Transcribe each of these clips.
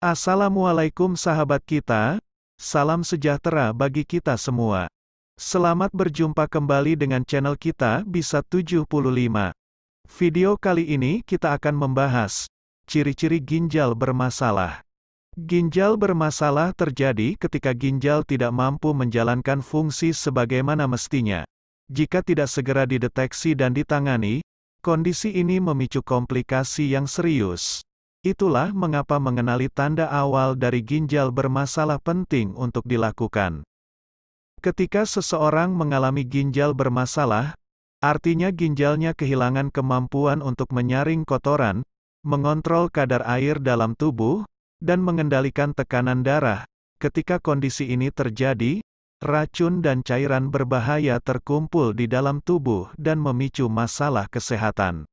Assalamualaikum sahabat kita, salam sejahtera bagi kita semua. Selamat berjumpa kembali dengan channel kita Bisa 75. Video kali ini kita akan membahas ciri-ciri ginjal bermasalah. Ginjal bermasalah terjadi ketika ginjal tidak mampu menjalankan fungsi sebagaimana mestinya. Jika tidak segera dideteksi dan ditangani, kondisi ini memicu komplikasi yang serius. Itulah mengapa mengenali tanda awal dari ginjal bermasalah penting untuk dilakukan. Ketika seseorang mengalami ginjal bermasalah, artinya ginjalnya kehilangan kemampuan untuk menyaring kotoran, mengontrol kadar air dalam tubuh, dan mengendalikan tekanan darah. Ketika kondisi ini terjadi, racun dan cairan berbahaya terkumpul di dalam tubuh dan memicu masalah kesehatan.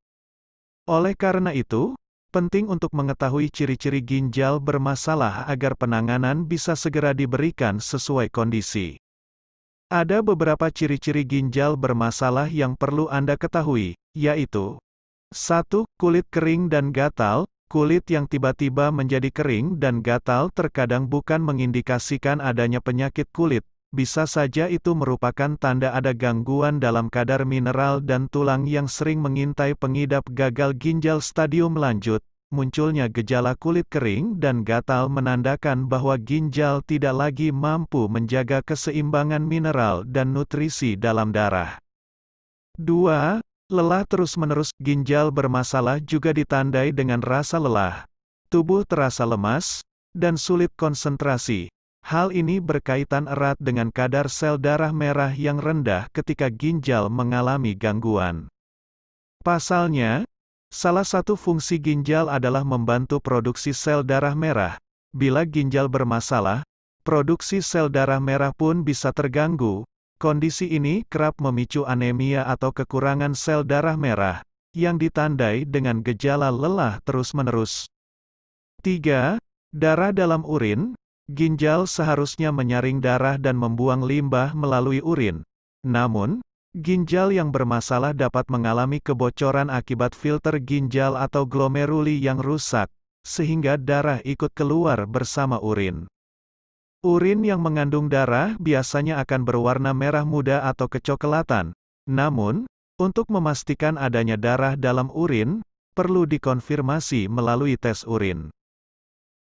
Oleh karena itu, penting untuk mengetahui ciri-ciri ginjal bermasalah agar penanganan bisa segera diberikan sesuai kondisi. Ada beberapa ciri-ciri ginjal bermasalah yang perlu Anda ketahui, yaitu 1. Kulit kering dan gatal. Kulit yang tiba-tiba menjadi kering dan gatal terkadang bukan mengindikasikan adanya penyakit kulit. Bisa saja itu merupakan tanda ada gangguan dalam kadar mineral dan tulang yang sering mengintai pengidap gagal ginjal stadium lanjut. Munculnya gejala kulit kering dan gatal menandakan bahwa ginjal tidak lagi mampu menjaga keseimbangan mineral dan nutrisi dalam darah. 2. Lelah terus-menerus. Ginjal bermasalah juga ditandai dengan rasa lelah. Tubuh terasa lemas dan sulit konsentrasi. Hal ini berkaitan erat dengan kadar sel darah merah yang rendah ketika ginjal mengalami gangguan. Pasalnya, salah satu fungsi ginjal adalah membantu produksi sel darah merah. Bila ginjal bermasalah, produksi sel darah merah pun bisa terganggu. Kondisi ini kerap memicu anemia atau kekurangan sel darah merah, yang ditandai dengan gejala lelah terus-menerus. 3. Darah dalam urin. Ginjal seharusnya menyaring darah dan membuang limbah melalui urin. Namun, ginjal yang bermasalah dapat mengalami kebocoran akibat filter ginjal atau glomeruli yang rusak, sehingga darah ikut keluar bersama urin. Urin yang mengandung darah biasanya akan berwarna merah muda atau kecoklatan. Namun, untuk memastikan adanya darah dalam urin, perlu dikonfirmasi melalui tes urin.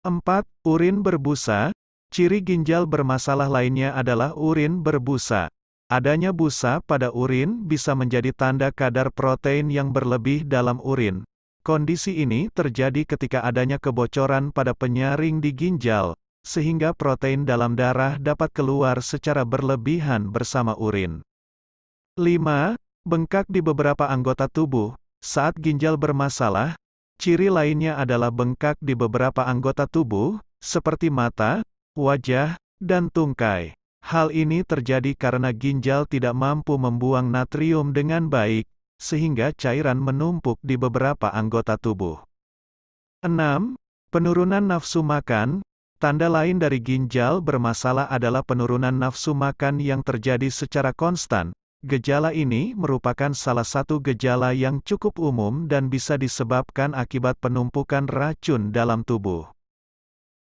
4. Urin berbusa. Ciri ginjal bermasalah lainnya adalah urin berbusa. Adanya busa pada urin bisa menjadi tanda kadar protein yang berlebih dalam urin. Kondisi ini terjadi ketika adanya kebocoran pada penyaring di ginjal, sehingga protein dalam darah dapat keluar secara berlebihan bersama urin. 5. Bengkak di beberapa anggota tubuh. Saat ginjal bermasalah, ciri lainnya adalah bengkak di beberapa anggota tubuh, seperti mata, wajah, dan tungkai. Hal ini terjadi karena ginjal tidak mampu membuang natrium dengan baik, sehingga cairan menumpuk di beberapa anggota tubuh. 6. Penurunan nafsu makan. Tanda lain dari ginjal bermasalah adalah penurunan nafsu makan yang terjadi secara konstan. Gejala ini merupakan salah satu gejala yang cukup umum dan bisa disebabkan akibat penumpukan racun dalam tubuh.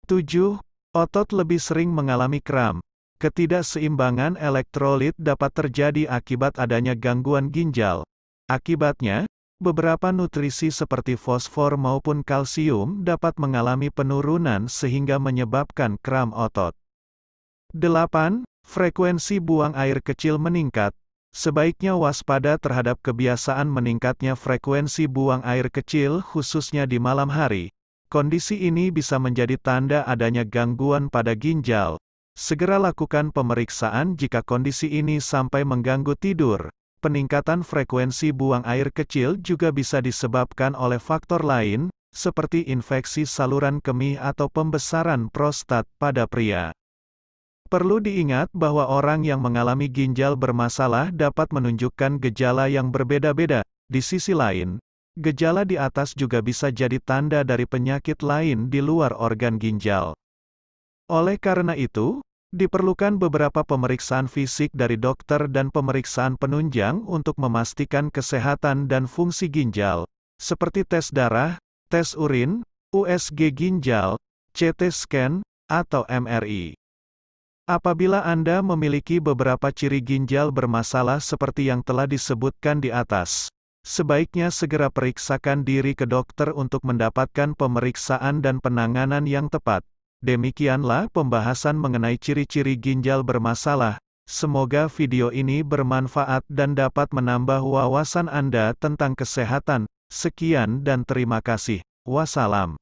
7. Otot lebih sering mengalami kram. Ketidakseimbangan elektrolit dapat terjadi akibat adanya gangguan ginjal. Akibatnya, beberapa nutrisi seperti fosfor maupun kalsium dapat mengalami penurunan sehingga menyebabkan kram otot. 8. Frekuensi buang air kecil meningkat. Sebaiknya waspada terhadap kebiasaan meningkatnya frekuensi buang air kecil khususnya di malam hari. Kondisi ini bisa menjadi tanda adanya gangguan pada ginjal. Segera lakukan pemeriksaan jika kondisi ini sampai mengganggu tidur. Peningkatan frekuensi buang air kecil juga bisa disebabkan oleh faktor lain, seperti infeksi saluran kemih atau pembesaran prostat pada pria. Perlu diingat bahwa orang yang mengalami ginjal bermasalah dapat menunjukkan gejala yang berbeda-beda. Di sisi lain, gejala di atas juga bisa jadi tanda dari penyakit lain di luar organ ginjal. Oleh karena itu, diperlukan beberapa pemeriksaan fisik dari dokter dan pemeriksaan penunjang untuk memastikan kesehatan dan fungsi ginjal, seperti tes darah, tes urin, USG ginjal, CT scan, atau MRI. Apabila Anda memiliki beberapa ciri ginjal bermasalah seperti yang telah disebutkan di atas, sebaiknya segera periksakan diri ke dokter untuk mendapatkan pemeriksaan dan penanganan yang tepat. Demikianlah pembahasan mengenai ciri-ciri ginjal bermasalah. Semoga video ini bermanfaat dan dapat menambah wawasan Anda tentang kesehatan. Sekian dan terima kasih. Wassalam.